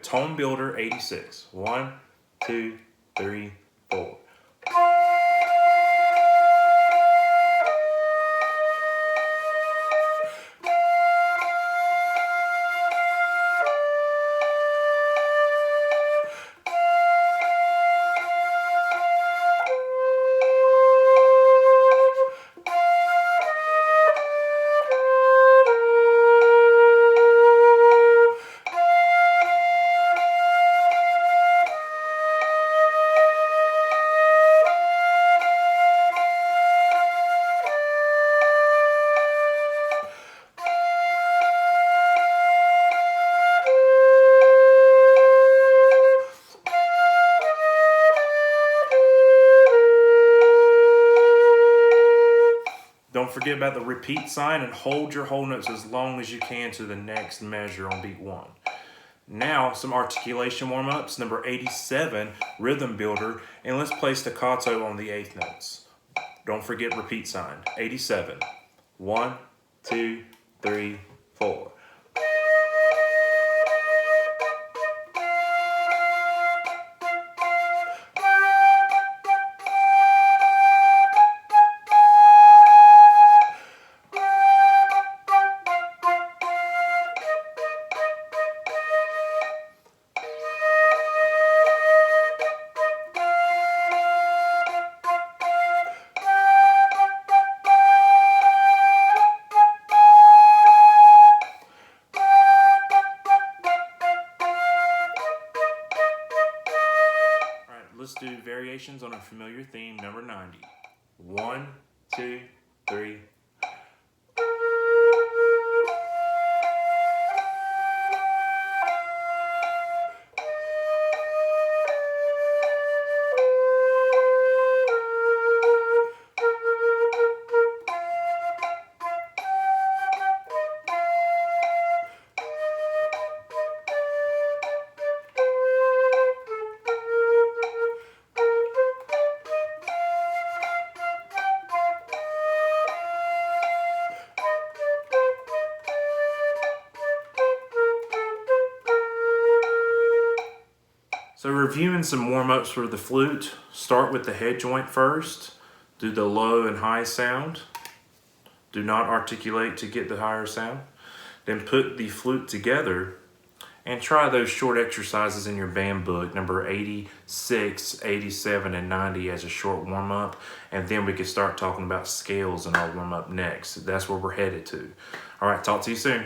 Tone Builder 86. 1, 2, 3, 4. Don't forget about the repeat sign and hold your whole notes as long as you can to the next measure on beat 1. Now, some articulation warm-ups, number 87, Rhythm Builder, and let's play staccato on the 8th notes. Don't forget repeat sign, 87. 1, 2, 3, 4. Let's do variations on a familiar theme, number 90. 1, 2, 3. So reviewing some warm-ups for the flute, start with the head joint first, do the low and high sound, do not articulate to get the higher sound, then put the flute together and try those short exercises in your band book, number 86, 87, and 90 as a short warm-up, and then we can start talking about scales and our warm-up next. That's where we're headed to. All right, talk to you soon.